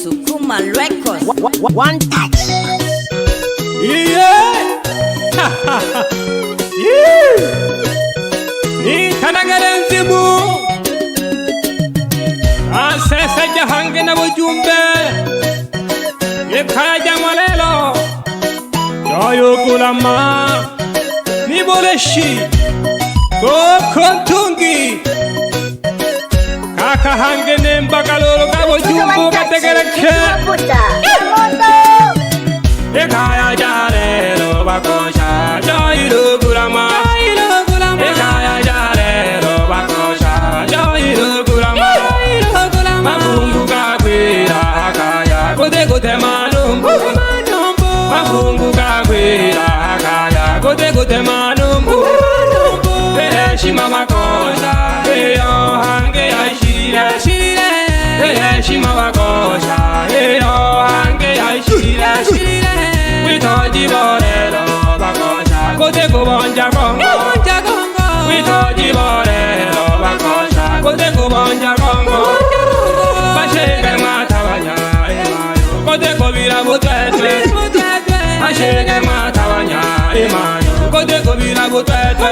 Sukuma Records. One touch. Yeah. Yeah. Ni kanagarenzimu. Asese jahange na bujumbe. Ekaya jamalelo. Joyo kulama. Ni boleshi. Kontungi. Kaka hange nemba kalolo kabo jumbo kategereke. Ekaya jarelo bakosha joyiro gulama. Ekaya jarelo bakosha joyiro gulama. Mabungu kakwira kaya kote kote manumbu. Mabungu kakwira kaya kote kote manumbu. Shima makosha yo hange yashire. Shima makosha yo hange yashire. Witoji borelo bakosha kote kubonja kongo. Witoji borelo bakosha kote kubonja kongo. Bashege matabanya emayo kote kubira butete. Bashege matabanya emayo kote kubira butete.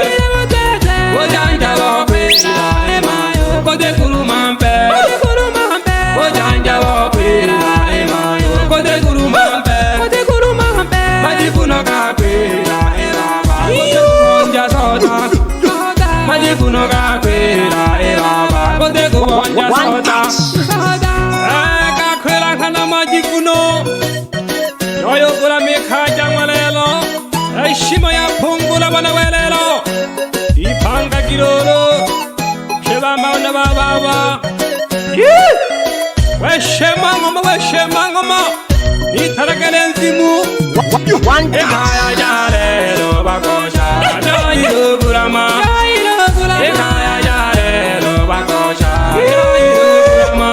Ojanja wakwira emayo kote kurumampe. Ojanja wakwira emayo kote kurumampe. Majifuno kakwira eraba kote kubonja sota. Majifuno kakwira eraba kote kubonja sota. Kakwira kana majifuno yoyo kula mikaja mwalelo. Shima ya pungula wana welelo. Ipanga kilolo sheba mauna baba. Weshema ngoma nitaragale nzimu. Ekaya jarelo bakosha joyiro gulama. Ekaya jarelo bakosha joyiro gulama.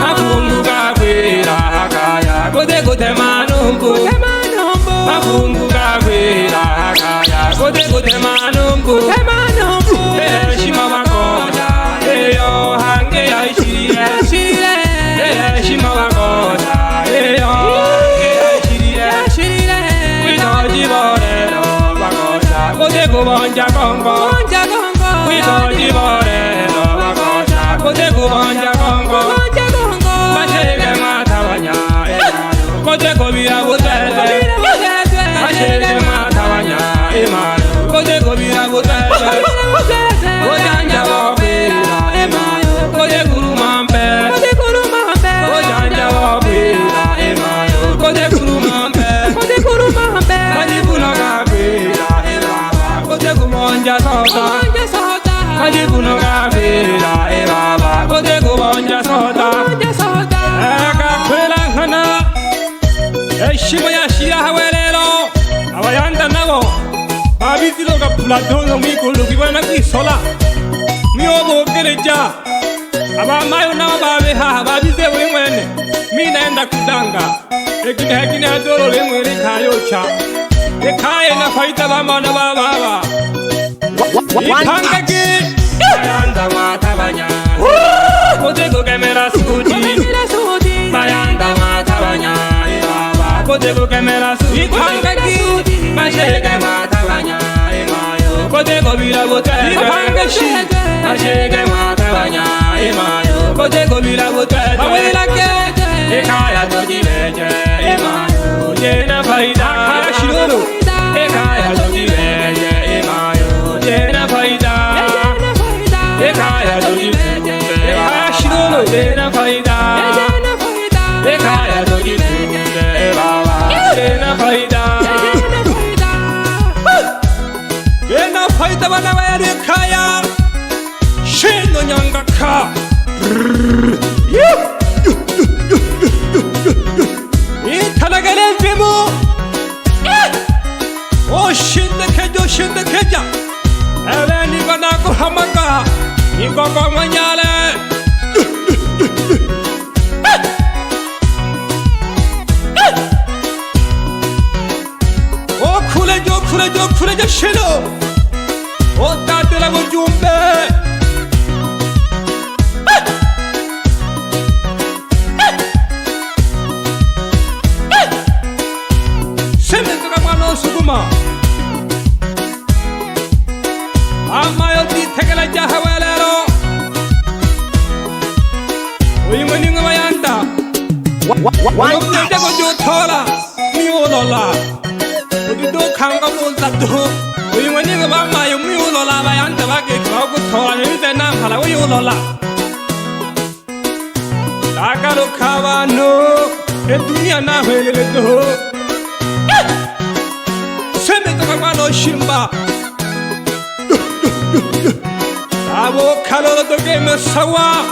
Mabungu kakwira kaya kote kote manumbu. Mabungu kakwira kaya kote kote manumbu. Shima makosha yo hange yashire. Shima makosha yo hange yashire. Witoji borelo bakosha kote kubonja kongo. Witoji borelo bakosha kote kubonja kongo. Bashege matabanya emayo kote kubira butete. Bashege matabanya emayo kote kubira butete. Ojanja wakwira emayo kote kurumampe. Ojanja wakwira emayo kote kurumampe. Majifuno kakwira eraba kote kubonja sota. Majifuno kakwira eraba kote kubonja sota. Kakwira nkana eshimo yashira hawelelo. Abayanda nabo babizilo kapulatongo mwikulu kibwana kwisola. Myobo gereja abamayo nabo babeha babize buri mwene. Mina enda kudanga ekine adoro lemwere kayocha. Ekaye na faita bamana baba. Ipangaki bayanda matabanya kote kukemera suji. Bayanda matabanya baba kote kukemera suji. Ipangaki bashege matabanya emayo kote kubira butete. Bashege matabanya emayo kote kubira butete. Ekaya tojibeje emayo jena faida. Ekaya tojibeje emayo jena faida. Ekaya tojibeje jena faida. Ekaya tojibeje baba jena faida. Jena faida bana wale kaya. Shino nyangaka. Itanagale nzimu. Shinde keja. Ele niko nakuhamaka. Niko kwa manyale. Kule shino. Tatela bujumbe. no sukuma Ama yo di tegala jahawalero Oyi mani ngamayanda Wano mnende ko jo thola Mi olola Odi do kanga multa do Oyi mani ngama yo mi olola bayanda bagi Kau ko thola Nite na phala oyi olola Takalo kawa no E dunia na hele do Seme to kakalo shimba Abo kalolo to game sawa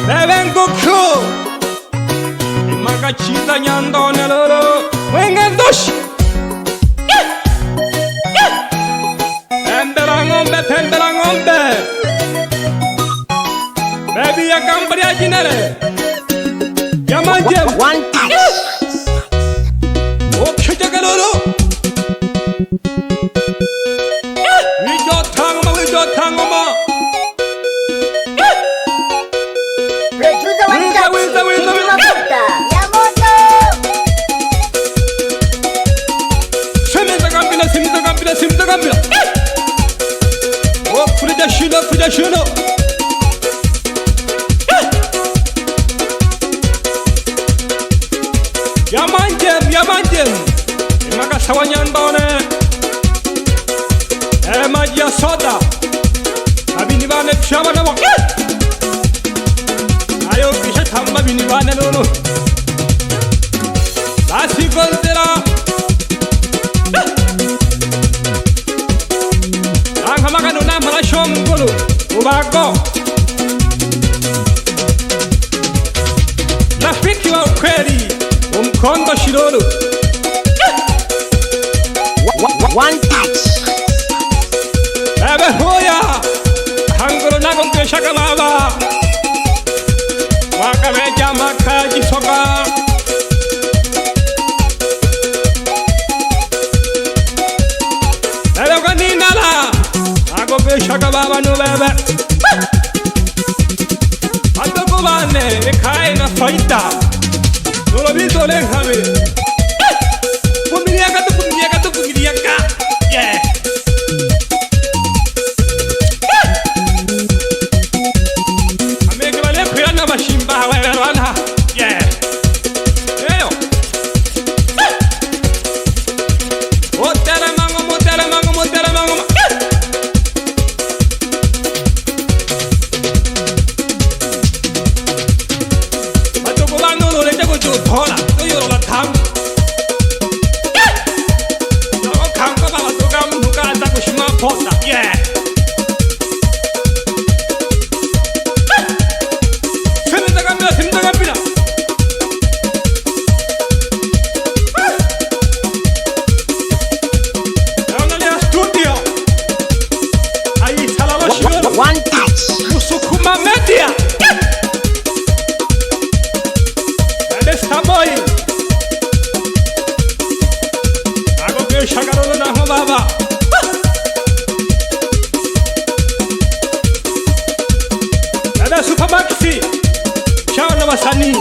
Beben goku Imaka chita nyando nelolo Wengen dosh Pemberangombe Baby ya kambari ajinere Yamanje One touch. Okay jagalolo Wijo tangoma Producer One Touch. King Mafuta. Yamoto. Semita gambila Oh kuja shino Yamanjem Imaka sawanyan baone Magia soda Abini bane pshama na mo Ayo kisha thamma bini bane nono Lasi goltera Anghamaka nuna mala shom gulu Ubako Rafiki wa ukweli Umkondo shirolu One touch. Ebe hoya Hangolo nagon ke shaka baba Waka meja makaji soka Ebe gani nala Ago ke shaka baba no bebe Atoko bane Kai na faita Nolo bito lenghame Pumiriaka Yeah Ameke vale kuyana mashimba wewerwana Yeah Eyo Motere mango Atoko bano no leje ko jo thola To yoro la tham Yeah. Semita gambira. Naona studio. Ai salama shiro. One touch. Musukuma media. Ade samoy. Ago ke shagaro na ho baba. Supermaxi Chao na wasanii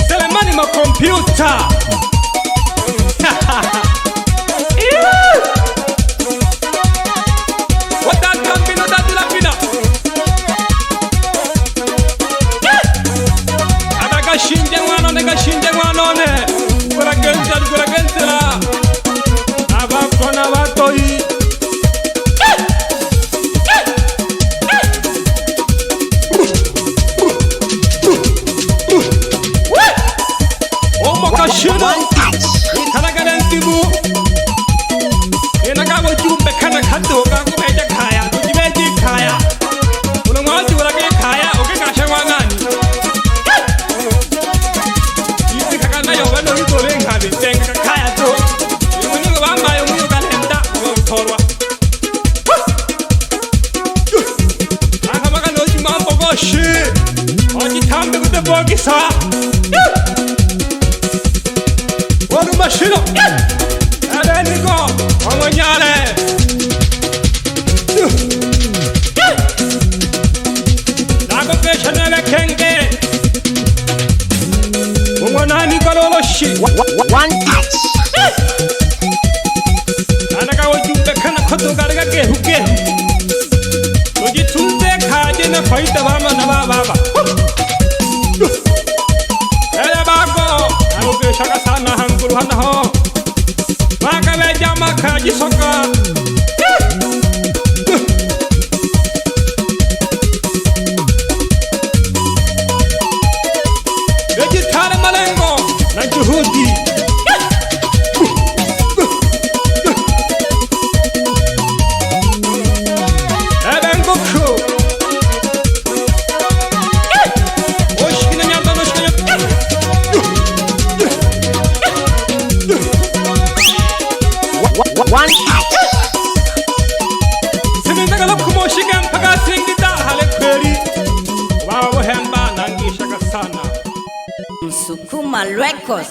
Selemani ma computer Wata kambino dadulapina Adaka shinje mwanone Kura genzela Abakona batoi Omo kashino Itanagana ntibu Inagawa jumbe kana kato Kangu meja kaya Tujimeji kaya Unamwaji urage kaya Oke kasha wangani Isi kakana yobano hito lenghabi Tenga kaya to Imunigo bamba yomungo kalenda Torwa Akamaka noji mambo goshi Oji tambe kute bogisa Wanu mashino Adeniko Wangonyale Nago pesha nele kenge shit. One touch. Anaka wo jumbe kana khoto garga ke huke. Toji tunde khaje na faita bama na baba. Ele bago, aruge shaka sana hanguru hana ho. Maka be jama khaji soka. Beji thare malengo na juhudi. One touch. Sinintagala kumoshigan pagasingita hale kweli. Wawo hemba nangi shaka sana. Sukuma Records.